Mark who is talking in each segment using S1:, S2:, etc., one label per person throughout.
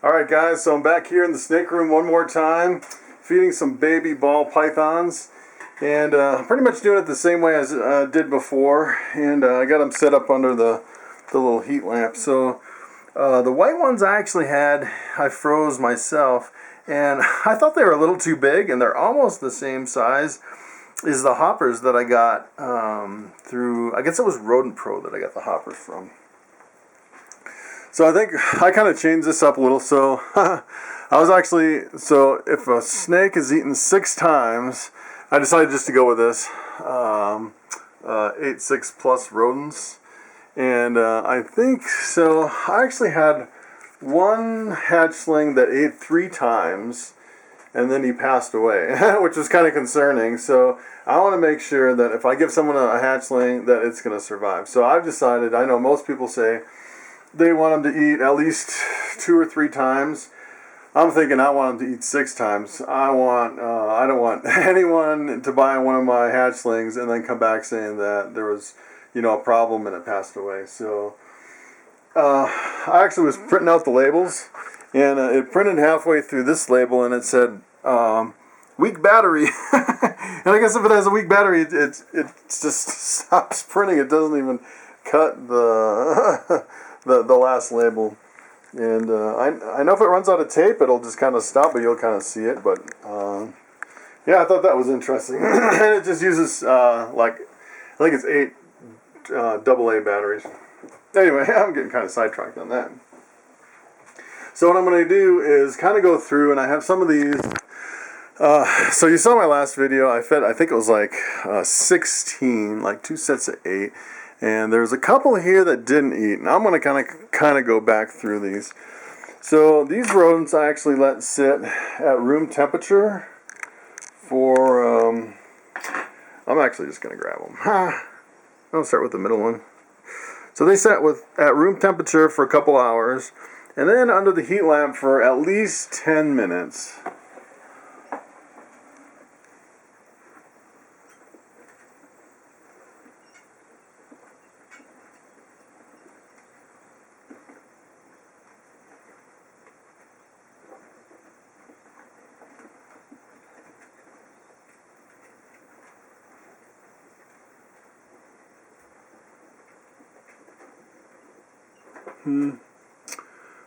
S1: Alright guys, so I'm back here in the snake room one more time, feeding some baby ball pythons, and pretty much doing it the same way as I did before, and I got them set up under the little heat lamp. So the white ones I froze myself, and I thought they were a little too big, and they're almost the same size as the hoppers that I got through, I guess it was Rodent Pro that I got the hoppers from. So I think I kind of changed this up a little. So so if a snake is eaten 6 times, I decided just to go with this 8-6 plus rodents. And I think, so I actually had one hatchling that ate 3 times, and then he passed away, which was kind of concerning. So I want to make sure that if I give someone a hatchling, that it's going to survive. So I've decided, I know most people say they want them to eat at least 2 or 3 times. I'm thinking I want them to eat 6 times. I don't want anyone to buy one of my hatchlings and then come back saying that there was, a problem and it passed away. So I actually was printing out the labels, and it printed halfway through this label, and it said weak battery. And I guess if it has a weak battery, it just stops printing. It doesn't even cut the the last label. And I know if it runs out of tape, it'll just kind of stop, but you'll kind of see it. But yeah, I thought that was interesting. And it just uses I think it's 8 AA batteries. Anyway, I'm getting kind of sidetracked on that. So what I'm going to do is kind of go through, and I have some of these. So you saw my last video. I fed, I think it was like 16, like 2 sets of 8. And there's a couple here that didn't eat, and I'm going to kind of go back through these. So these rodents I actually let sit at room temperature for, I'm actually just going to grab them. I'll start with the middle one. So they sat at room temperature for a couple hours, and then under the heat lamp for at least 10 minutes.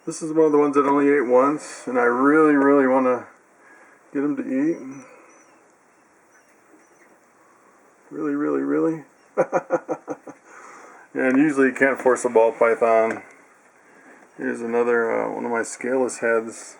S1: This is one of the ones that only ate once, and I really, really want to get him to eat. Really, really, really. And usually you can't force a ball python. Here's another one of my scaleless heads.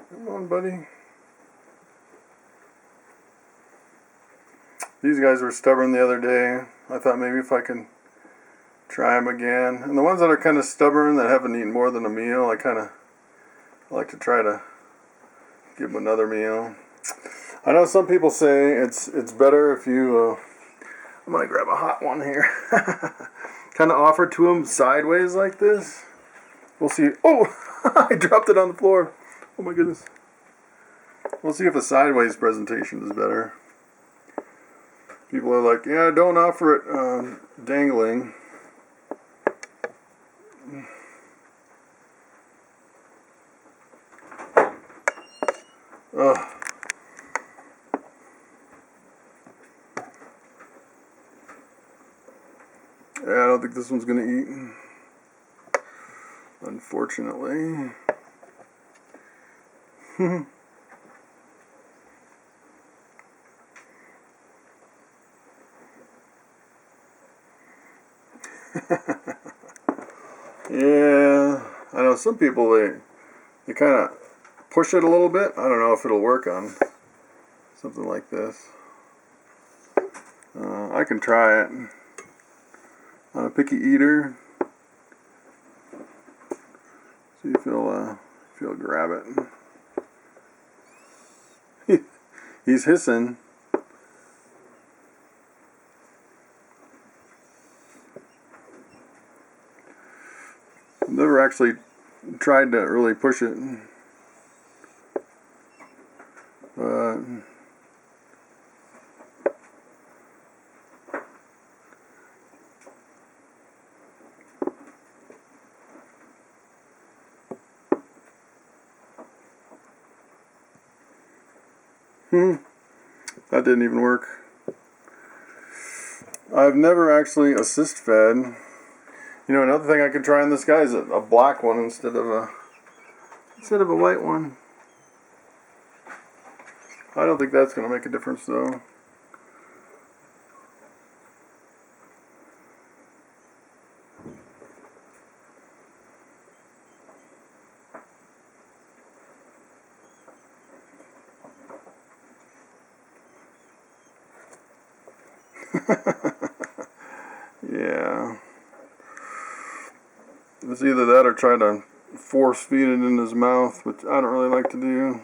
S1: Come on, buddy. These guys were stubborn the other day. I thought maybe if I can try them again. And the ones that are kind of stubborn, that haven't eaten more than a meal, I like to try to give them another meal. I know some people say it's better if you, I'm going to grab a hot one here. Kind of offer to them sideways like this. We'll see. Oh, I dropped it on the floor. Oh my goodness. We'll see if a sideways presentation is better. People are like, yeah, don't offer it dangling. Ugh. Yeah, I don't think this one's going to eat. Unfortunately. Yeah, I know some people, they kind of push it a little bit. I don't know if it'll work on something like this. I can try it on a picky eater. See if he'll grab it. He's hissing. Never actually tried to really push it. But that didn't even work. I've never actually assist fed. You know, another thing I could try on this guy is a black one instead of a white one. I don't think that's going to make a difference though. Yeah. It's either that or try to force feed it in his mouth, which I don't really like to do.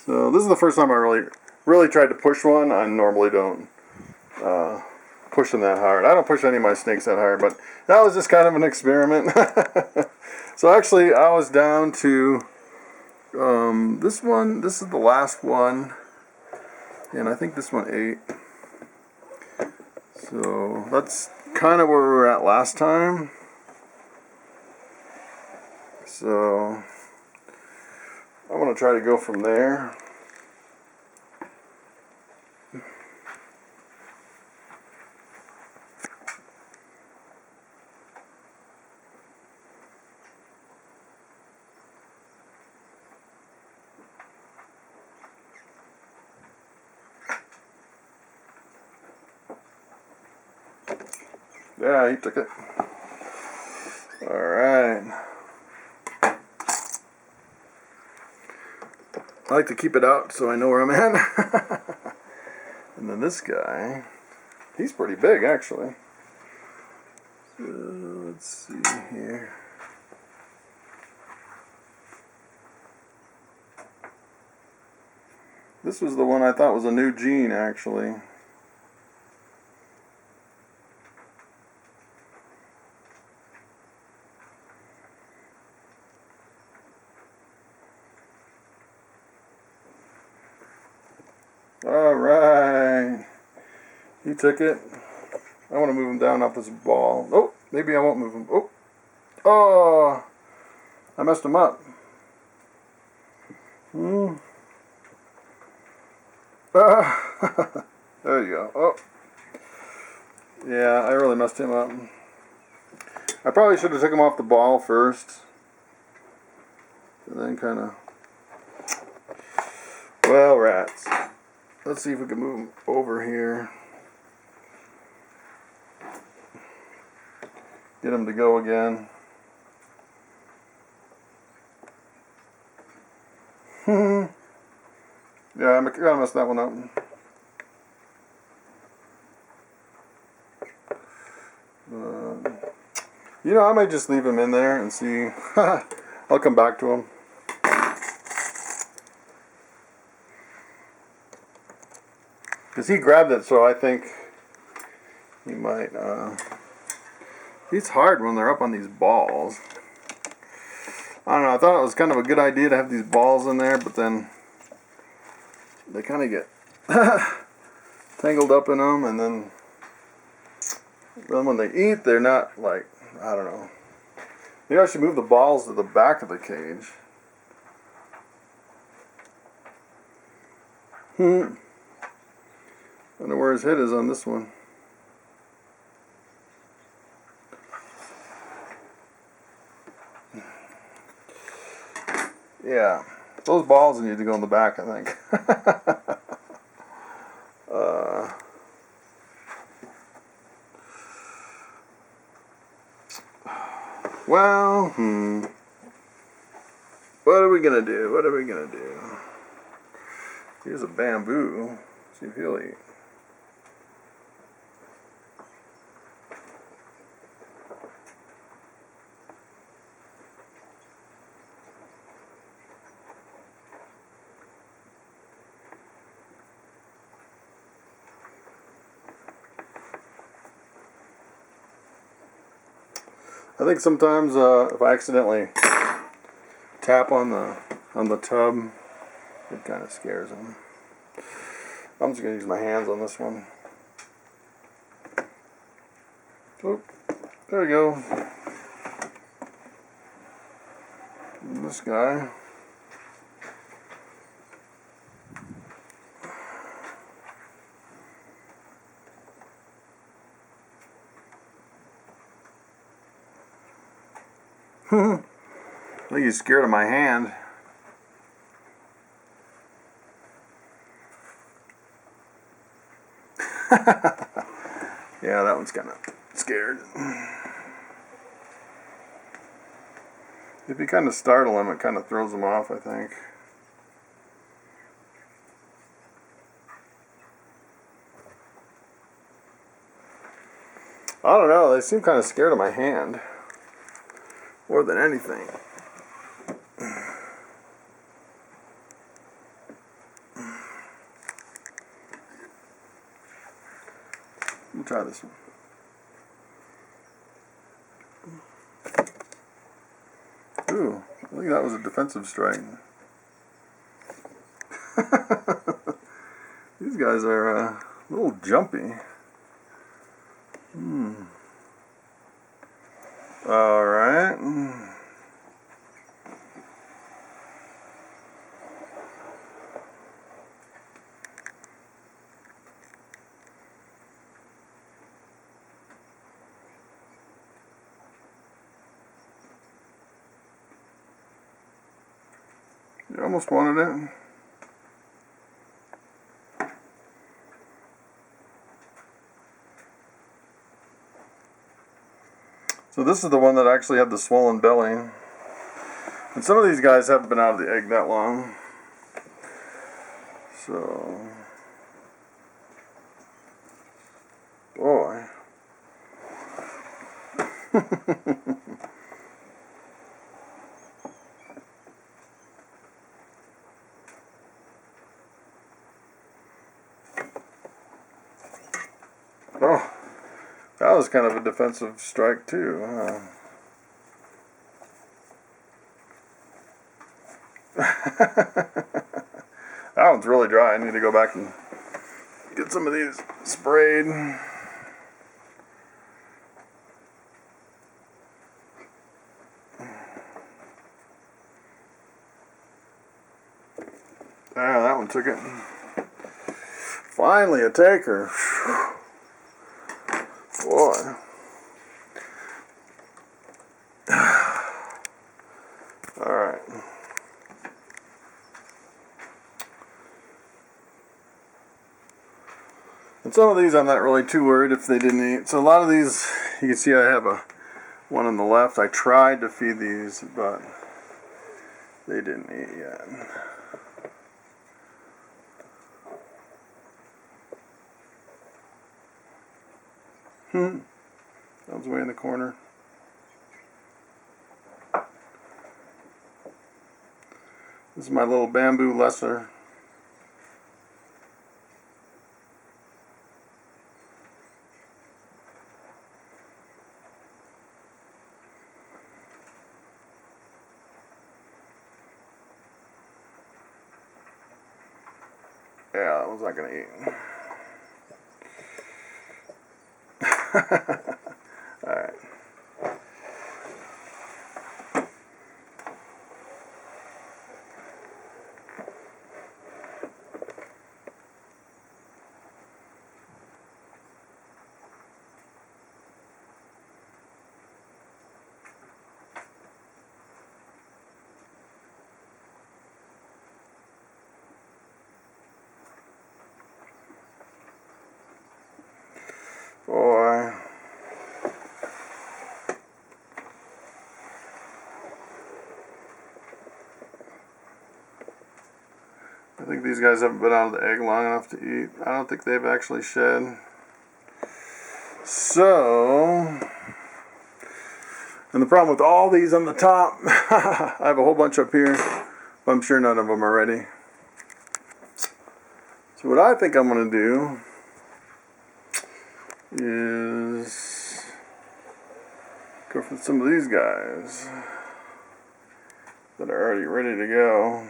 S1: So this is the first time I really tried to push one. I normally don't push them that hard. I don't push any of my snakes that hard, but that was just kind of an experiment. So actually I was down to this one. This is the last one, and I think this one ate. So that's kind of where we were at last time. So I'm going to try to go from there. Yeah, he took it. Alright. I like to keep it out so I know where I'm at. And then this guy, he's pretty big actually. So let's see here. This was the one I thought was a new gene actually. Alright. He took it. I want to move him down off this ball. Oh, maybe I won't move him. Oh, I messed him up. There you go. Oh, yeah, I really messed him up. I probably should have took him off the ball first, and then kind of. Well, rats. Let's see if we can move him over here. Get him to go again. Yeah, I gotta mess that one up. You know, I might just leave him in there and see. I'll come back to him. Because he grabbed it, so I think he might. It's hard when they're up on these balls. I don't know, I thought it was kind of a good idea to have these balls in there, but then they kind of get tangled up in them, and then when they eat, they're not like, I don't know. Maybe I should move the balls to the back of the cage. I wonder where his head is on this one. Yeah, those balls need to go in the back, I think. Well, what are we gonna do? What are we gonna do? Here's a bamboo. See if he'll eat. I think sometimes if I accidentally tap on the tub, it kind of scares them. I'm just gonna use my hands on this one. Oh, there we go. And this guy. I think he's scared of my hand. Yeah, that one's kind of scared. If you kind of startle him, it kind of throws him off, I think. I don't know, they seem kind of scared of my hand. More than anything. Let me try this one. Ooh, I think that was a defensive strike. These guys are a little jumpy. Alright. You almost wanted it. So this is the one that actually had the swollen belly. And some of these guys haven't been out of the egg that long. So, boy. Oh, that was kind of a defensive strike too. That one's really dry. I need to go back and get some of these sprayed. Ah, that one took it. Finally a taker. Boy. Alright. And some of these I'm not really too worried if they didn't eat. So a lot of these, you can see I have one on the left. I tried to feed these, but they didn't eat yet. That was way in the corner. This is my little bamboo lesser. Yeah, that one's not gonna eat. Alright. Boy. I think these guys haven't been out of the egg long enough to eat. I don't think they've actually shed. So, and the problem with all these on the top, I have a whole bunch up here, but I'm sure none of them are ready. So what I think I'm going to do is go for some of these guys. that are already ready to go.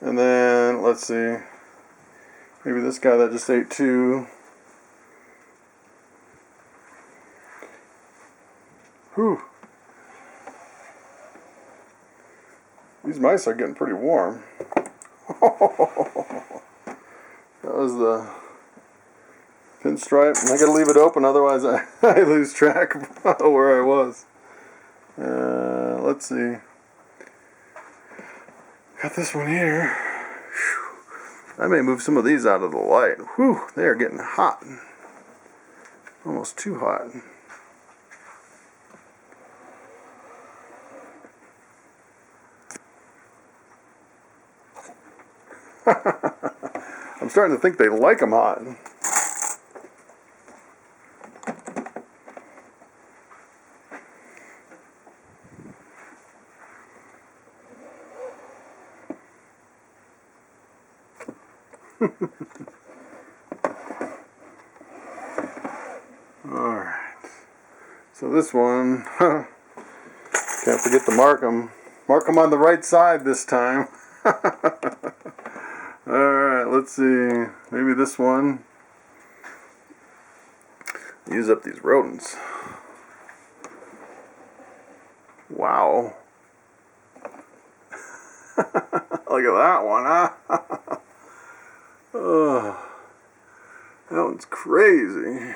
S1: And then, let's see, maybe this guy that just ate 2. Whew. These mice are getting pretty warm. That was the pinstripe. I gotta leave it open, otherwise I lose track of where I was. Let's see. Got this one here. Whew. I may move some of these out of the light. Whew, they are getting hot. Almost too hot. I'm starting to think they like them hot. Alright. So this one, can't forget to mark them. Mark them on the right side this time. Alright, let's see. Maybe this one. Use up these rodents. Wow. Look at that one, huh? Oh, that one's crazy.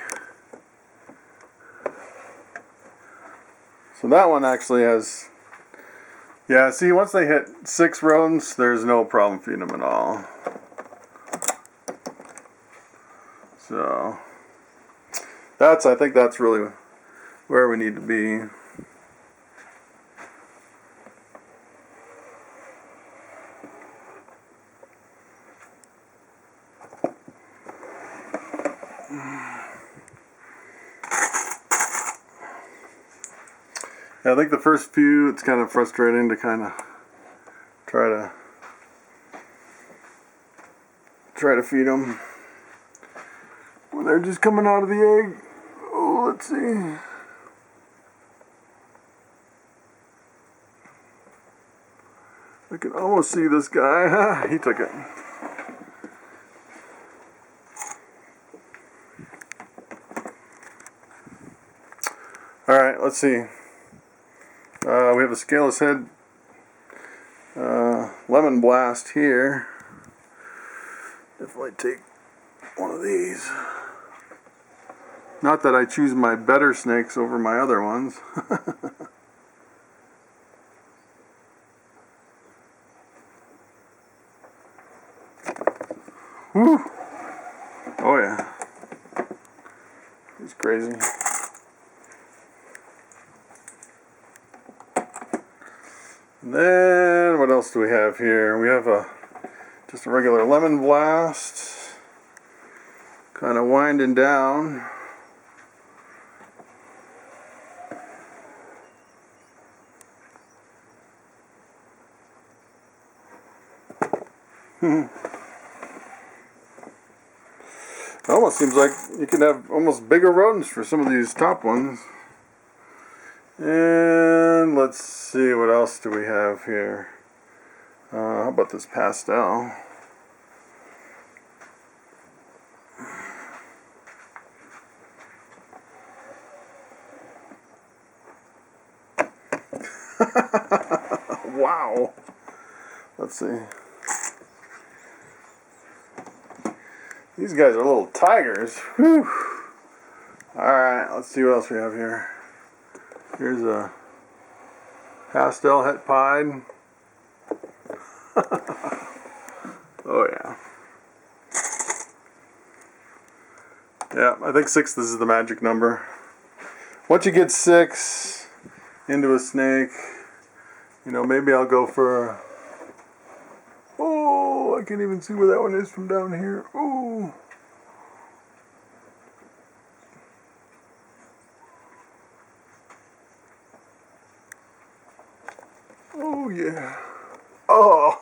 S1: So that one actually has... Yeah, see, once they hit 6 rodents, there's no problem feeding them at all. So, I think that's really where we need to be. Yeah, I think the first few, it's kind of frustrating to kind of try to feed them when they're just coming out of the egg. Oh, let's see. I can almost see this guy. He took it. Alright, let's see. We have a scaleless head lemon blast here. Definitely take one of these. Not that I choose my better snakes over my other ones. Woo! Oh yeah. He's crazy. And then what else do we have here? We have just a regular lemon blast, kind of winding down. It almost seems like you can have almost bigger rodents for some of these top ones. And let's see, what else do we have here? How about this pastel? Wow. Let's see. These guys are little tigers. Whew. Alright, let's see what else we have here. Here's a pastel het pied. Oh yeah. Yeah, I think 6 is the magic number. Once you get 6 into a snake, you know, maybe I'll go for oh, I can't even see where that one is from down here. Oh. Oh yeah. Oh,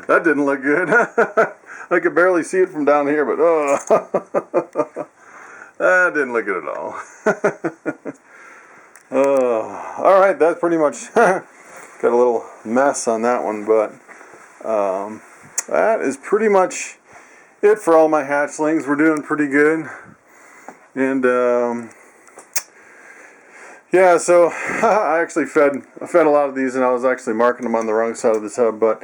S1: that didn't look good. I could barely see it from down here, but oh, that didn't look good at all. All right, that's pretty much got a little mess on that one, but that is pretty much it for all my hatchlings. We're doing pretty good, and yeah. So I actually fed a lot of these, and I was actually marking them on the wrong side of the tub. But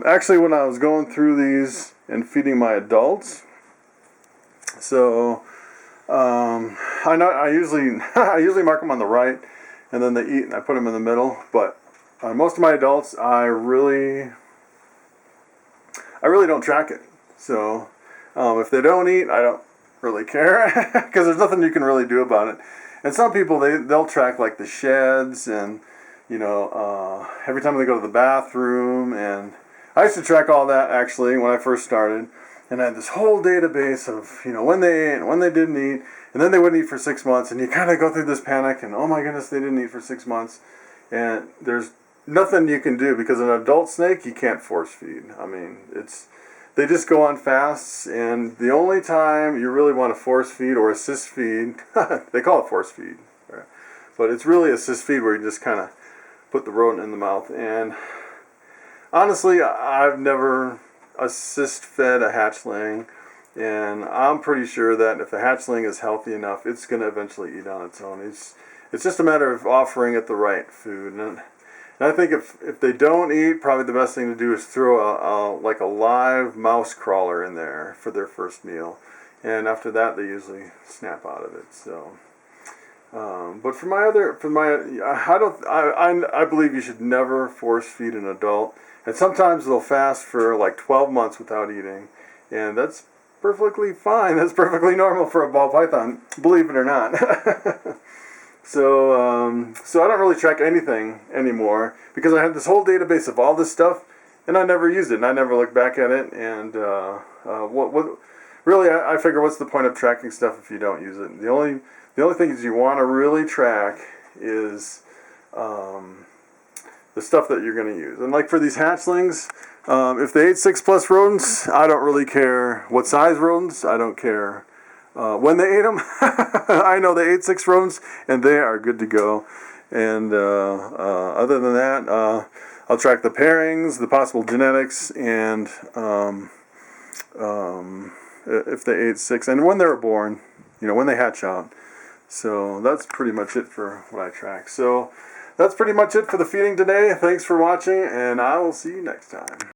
S1: actually, when I was going through these and feeding my adults, so. I usually mark them on the right, and then they eat, and I put them in the middle. But most of my adults, I really don't track it. So if they don't eat, I don't really care because there's nothing you can really do about it. And some people they'll track like the sheds, and every time they go to the bathroom, and I used to track all that actually when I first started. And I had this whole database of, when they ate and when they didn't eat. And then they wouldn't eat for 6 months. And you kind of go through this panic. And, oh, my goodness, they didn't eat for 6 months. And there's nothing you can do. Because an adult snake, you can't force feed. I mean, they just go on fasts. And the only time you really want to force feed or assist feed, they call it force feed. Right? But it's really assist feed where you just kind of put the rodent in the mouth. And honestly, I've never assist fed a hatchling, and I'm pretty sure that if a hatchling is healthy enough, it's going to eventually eat on its own. It's just a matter of offering it the right food, and I think if they don't eat, probably the best thing to do is throw like a live mouse crawler in there for their first meal, and after that they usually snap out of it. So but I believe you should never force feed an adult. And sometimes they'll fast for like 12 months without eating. And that's perfectly fine. That's perfectly normal for a ball python, believe it or not. So I don't really track anything anymore because I have this whole database of all this stuff, and I never used it, and I never looked back at it. And really, I figure, what's the point of tracking stuff if you don't use it? The only things you want to really track is the stuff that you're going to use. And like for these hatchlings, if they ate 6+ rodents, I don't really care what size rodents. I don't care when they ate them. I know they ate 6 rodents, and they are good to go. And other than that, I'll track the pairings, the possible genetics, and if they ate 6, and when they were born, when they hatch out. So that's pretty much it for what I track. So that's pretty much it for the feeding today. Thanks for watching, and I will see you next time.